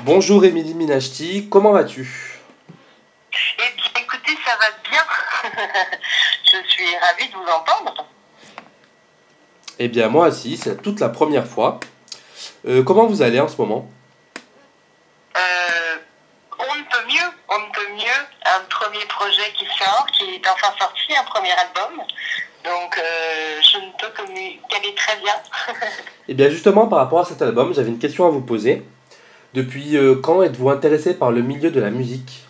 Bonjour Émilie Minachti, comment vas-tu? Eh bien, écoutez, ça va bien. Je suis ravie de vous entendre. Eh bien moi aussi, c'est toute la première fois. Comment vous allez en ce moment? Euh, on ne peut mieux, on ne peut mieux. Un premier projet qui sort, qui est enfin sorti, un premier album. Donc, je ne peux qu'aller très bien. Eh bien justement par rapport à cet album, j'avais une question à vous poser. Depuis quand êtes-vous intéressé par le milieu de la musique?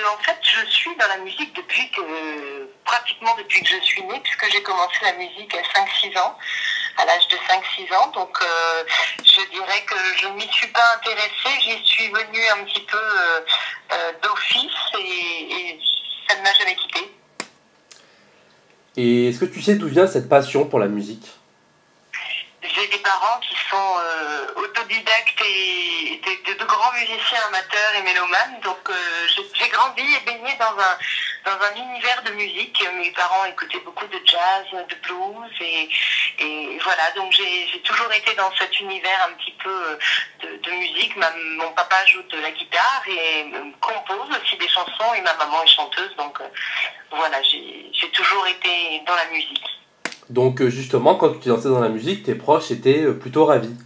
En fait, je suis dans la musique pratiquement depuis que je suis née, puisque j'ai commencé la musique à 5-6 ans, à l'âge de 5-6 ans. Donc, je dirais que je ne m'y suis pas intéressée, j'y suis venue un petit peu d'office et ça ne m'a jamais quittée. Et est-ce que tu sais d'où vient cette passion pour la musique? J'ai des parents qui sont autodidactes et de grands musiciens amateurs et mélomanes. Donc j'ai grandi et baigné dans un univers de musique. Mes parents écoutaient beaucoup de jazz, de blues et voilà. Donc j'ai toujours été dans cet univers un petit peu de musique. Mon papa joue de la guitare et compose aussi des chansons et ma maman est chanteuse. Donc voilà, j'ai toujours été dans la musique. Donc justement, quand tu t'es lancé dans la musique, tes proches étaient plutôt ravis.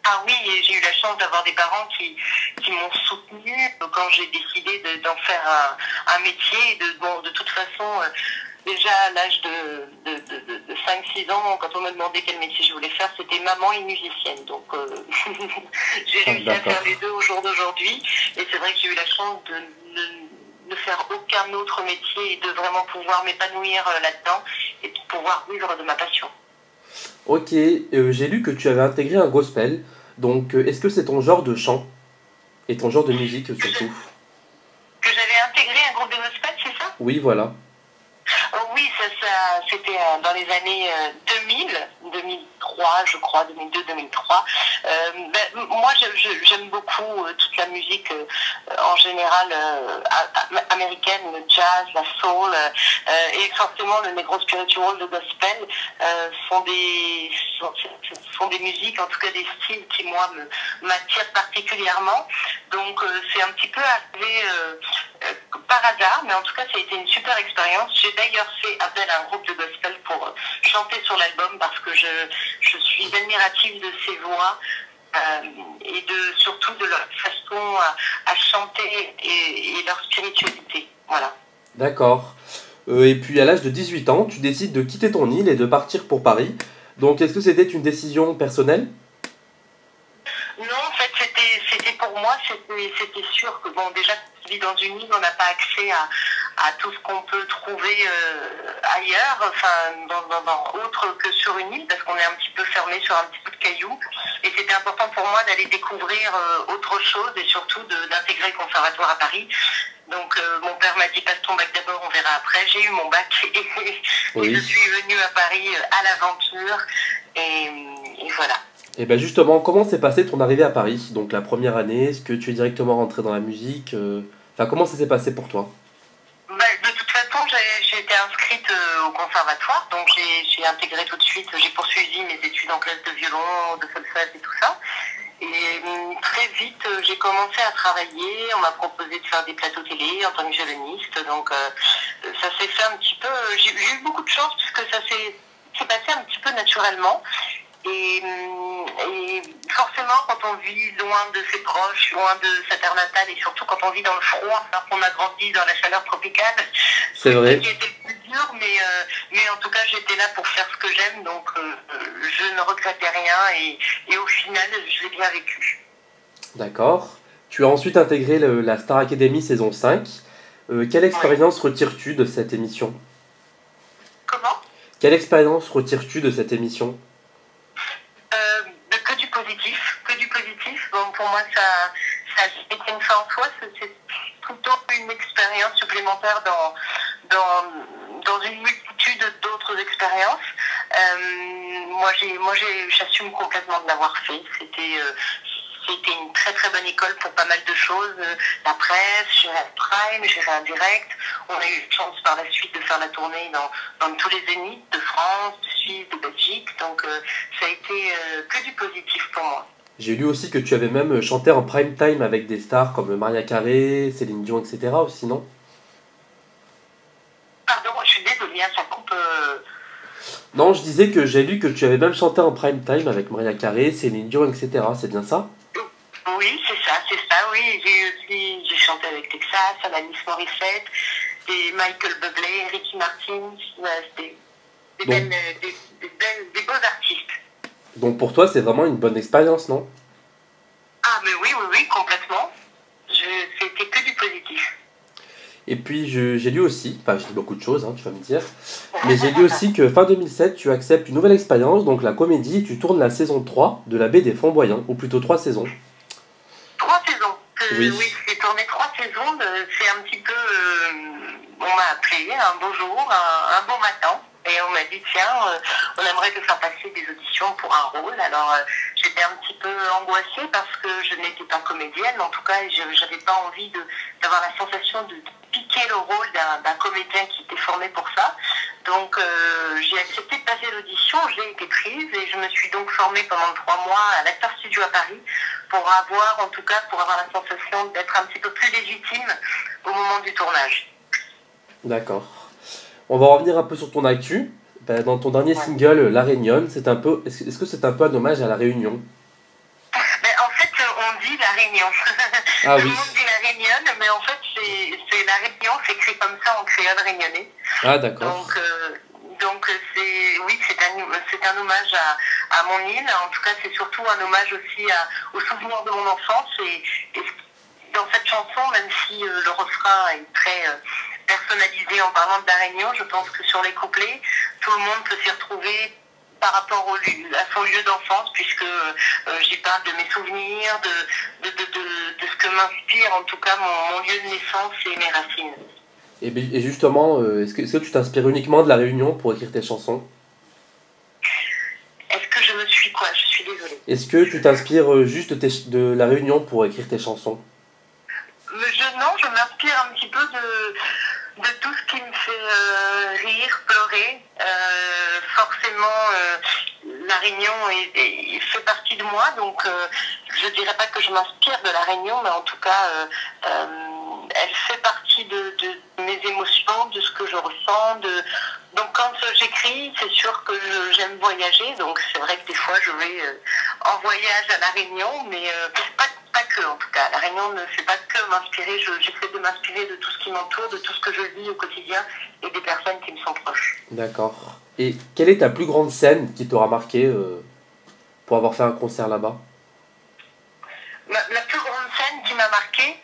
Ah oui, et j'ai eu la chance d'avoir des parents qui m'ont soutenue quand j'ai décidé d'en faire un métier. Bon, de toute façon, déjà à l'âge de 5-6 ans, quand on me demandait quel métier je voulais faire, c'était maman et musicienne. Donc j'ai Ah, réussi à faire les d'accord. deux au jour d'aujourd'hui. Et c'est vrai que j'ai eu la chance de ne faire aucun autre métier et de vraiment pouvoir m'épanouir là-dedans et de pouvoir vivre de ma passion. Ok, j'ai lu que tu avais intégré un gospel. Donc est-ce que c'est ton genre de chant? Et ton genre de musique Que surtout? que j'avais intégré un groupe de gospel, c'est ça? Oui, voilà. Oh oui, c'était dans les années 2000, 2003, je crois, 2002-2003. Moi, j'aime beaucoup toute la musique en général américaine, le jazz, la soul, et forcément le negro spiritual, le gospel, sont sont, sont des musiques, en tout cas des styles qui, moi, m'attirent particulièrement. Donc, c'est un petit peu arrivé par hasard, mais en tout cas, ça a été une super expérience. J'ai d'ailleurs fait appel à un groupe de gospel pour chanter sur l'album parce que je suis admirative de ces voix et surtout de leur façon à chanter et leur spiritualité. Voilà. D'accord. Et puis à l'âge de 18 ans, tu décides de quitter ton île et de partir pour Paris. Donc est-ce que c'était une décision personnelle? Non, en fait, c'était pour moi, c'était sûr que, bon, déjà, quand on vit dans une île, on n'a pas accès à tout ce qu'on peut trouver ailleurs, enfin, autre que sur une île, parce qu'on est un petit peu fermé sur un petit peu de cailloux. Et c'était important pour moi d'aller découvrir autre chose et surtout d'intégrer le conservatoire à Paris. Donc, mon père m'a dit, passe ton bac d'abord, on verra après. J'ai eu mon bac et je Oui. suis venue à Paris à l'aventure. Et voilà. Et bien justement, comment s'est passée ton arrivée à Paris? Donc la première année, est-ce que tu es directement rentré dans la musique? Enfin, comment ça s'est passé pour toi? De toute façon, j'ai été inscrite au conservatoire, donc j'ai intégré tout de suite, j'ai poursuivi mes études en classe de violon, de solfège et tout ça. Et très vite, j'ai commencé à travailler, on m'a proposé de faire des plateaux télé en tant que violoniste, donc ça s'est fait un petit peu, j'ai eu beaucoup de chance puisque s'est passé un petit peu naturellement. Et forcément, quand on vit loin de ses proches, loin de sa terre natale, et surtout quand on vit dans le froid, alors qu'on a grandi dans la chaleur tropicale, C'est c'est ça vrai. qui a été le plus dur, mais en tout cas, j'étais là pour faire ce que j'aime, donc je ne regrettais rien, et au final, je l'ai bien vécu. D'accord. Tu as ensuite intégré la Star Academy saison 5. Quelle Oui. expérience retires-tu de cette émission? Comment? Quelle expérience retires-tu de cette émission? Que du positif, que du positif. Bon, pour moi, ça a été une fin en soi. C'est plutôt une expérience supplémentaire dans une multitude d'autres expériences. J'assume complètement de l'avoir fait. ça a été une très très bonne école pour pas mal de choses. La presse, gérer un prime, gérer un direct. On a eu la chance par la suite de faire la tournée dans tous les zéniths de France, de Suisse, de Belgique. Donc ça a été que du positif pour moi. J'ai lu aussi que tu avais même chanté en prime time avec des stars comme Maria Carey, Céline Dion, etc. aussi, non? Pardon, je suis désolée, ça coupe. Non, je disais que j'ai lu que tu avais même chanté en prime time avec Maria Carey, Céline Dion, etc. C'est bien ça? Oui, c'est ça, oui. J'ai chanté avec Texas, Alanis Morissette, et Michael Bublé, Ricky Martin, c'était des beaux artistes. Donc pour toi, c'est vraiment une bonne expérience, non? Ah, mais oui, complètement. C'était que du positif. Et puis j'ai lu aussi, enfin j'ai lu beaucoup de choses, hein, tu vas me dire, mais j'ai lu aussi que fin 2007, tu acceptes une nouvelle expérience, donc la comédie, et tu tournes la saison 3 de La Baie des Flamboyants, ou plutôt 3 saisons. 3 saisons. Oui. Oui, j'ai tourné 3 saisons. C'est un petit peu. On m'a appelé un beau jour, un beau matin. Et on m'a dit, tiens, on aimerait te faire passer des auditions pour un rôle. Alors, j'étais un petit peu angoissée parce que je n'étais pas comédienne. En tout cas, je n'avais pas envie d'avoir la sensation de piquer le rôle d'un comédien qui était formé pour ça. Donc, j'ai accepté de passer l'audition. J'ai été prise et je me suis donc formée pendant 3 mois à l'Acteur Studio à Paris pour avoir la sensation d'être un petit peu plus légitime au moment du tournage. D'accord. On va revenir un peu sur ton actu. Ben, dans ton dernier single, La Réunion, est-ce que c'est un peu un hommage à La Réunion? Ben, en fait, on dit La Réunion. Ah Tout oui. le monde dit La Réunion, mais en fait, c'est La Réunion, c'est écrit comme ça en créole réunionnais. Ah d'accord. Donc c'est un hommage à mon île. En tout cas, c'est surtout un hommage aussi aux souvenirs de mon enfance. Et dans cette chanson, même si le refrain est très personnalisé en parlant de La Réunion, je pense que sur les couplets, tout le monde peut s'y retrouver par rapport à son lieu d'enfance, puisque j'y parle de mes souvenirs, de ce que m'inspire en tout cas mon lieu de naissance et mes racines. Et justement, est-ce que tu t'inspires uniquement de La Réunion pour écrire tes chansons? Est-ce que je me suis quoi? Je suis désolée. Est-ce que tu t'inspires juste de La Réunion pour écrire tes chansons? Non, je m'inspire un petit peu de tout ce qui me fait rire, pleurer. Forcément, La Réunion fait partie de moi, donc je dirais pas que je m'inspire de La Réunion, mais en tout cas, elle fait partie de mes émotions, de ce que je ressens. Donc quand j'écris, c'est sûr que j'aime voyager, donc c'est vrai que des fois je vais en voyage à La Réunion, mais pas que en tout cas. La Réunion ne fait pas que m'inspirer, j'essaie de m'inspirer de tout ce qui m'entoure, de tout ce que je vis au quotidien et des personnes qui me sont proches. D'accord. Et quelle est ta plus grande scène qui t'aura marqué pour avoir fait un concert là-bas? La plus grande scène qui m'a marquée,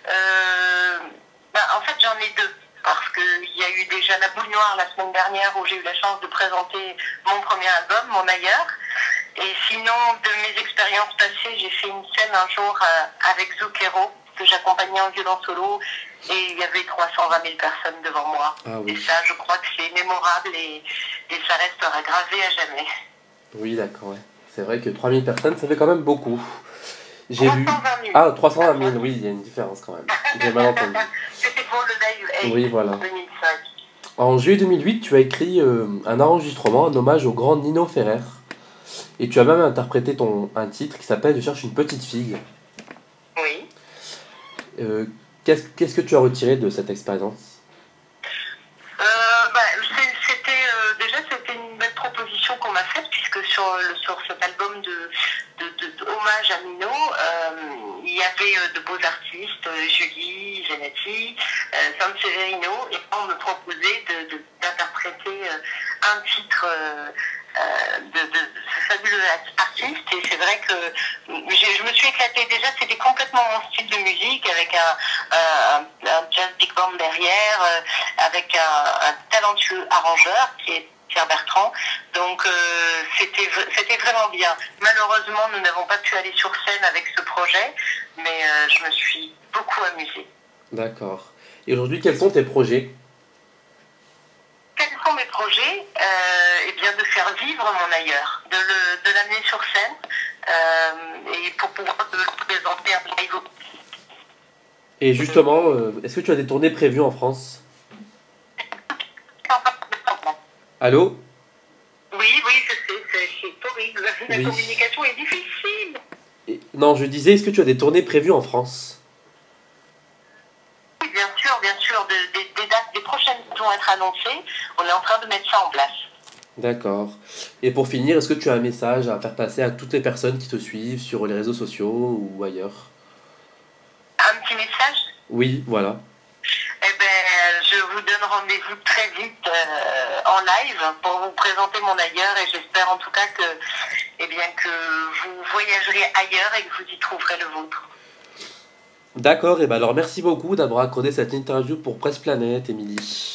en fait j'en ai deux. Parce qu'il y a eu déjà La Boule Noire la semaine dernière où j'ai eu la chance de présenter mon premier album, Mon Ailleurs. Et sinon, de mes expériences passées, j'ai fait une scène un jour avec Zucchero, que j'accompagnais en violon solo, et il y avait 320 000 personnes devant moi. Ah oui. Et ça, je crois que c'est mémorable et ça restera gravé à jamais. Oui, d'accord, ouais. C'est vrai que 3000 personnes, ça fait quand même beaucoup. J'ai 320 lu... 000. Ah, 320 000, oui, il y a une différence quand même. J'ai mal entendu. C'était pour le Live Aid Oui, voilà. 2005. En juillet 2008, tu as écrit un enregistrement, un hommage au grand Nino Ferrer. Et tu as même interprété un titre qui s'appelle Je cherche une petite fille. Oui. Qu'est-ce que tu as retiré de cette expérience? C'était une belle proposition qu'on m'a faite, puisque sur cet album de hommage à Nino, il y avait de beaux artistes, Julie, Zanetti, San Severino, et on me proposait d'interpréter un titre de ce fabuleux artiste. Et c'est vrai que je me suis éclatée. Déjà, c'était complètement mon style de musique, avec un jazz big band derrière, avec un talentueux arrangeur qui est Pierre Bertrand. Donc c'était vraiment bien. Malheureusement, nous n'avons pas pu aller sur scène avec ce projet, mais je me suis beaucoup amusée. D'accord. Et aujourd'hui, quels sont tes projets? Quels sont mes projets? Eh bien, de faire vivre mon ailleurs, de l'amener sur scène, et pour pouvoir te le présenter en live. Et justement, est-ce que tu as des tournées prévues en France? Allô? Oui, oui, je sais, c'est horrible. La Oui. communication est difficile. Non, je disais, est-ce que tu as des tournées prévues en France? Oui, bien sûr, des dates, des prochaines vont être annoncées. On est en train de mettre ça en place. D'accord. Et pour finir, est-ce que tu as un message à faire passer à toutes les personnes qui te suivent sur les réseaux sociaux ou ailleurs? Un petit message. Oui, voilà. Eh ben, je vous donne rendez-vous très vite en live pour vous présenter mon ailleurs et j'espère en tout cas que, eh bien, que vous voyagerez ailleurs et que vous y trouverez le vôtre. D'accord, et ben alors merci beaucoup d'avoir accordé cette interview pour Presse Planète, Émilie.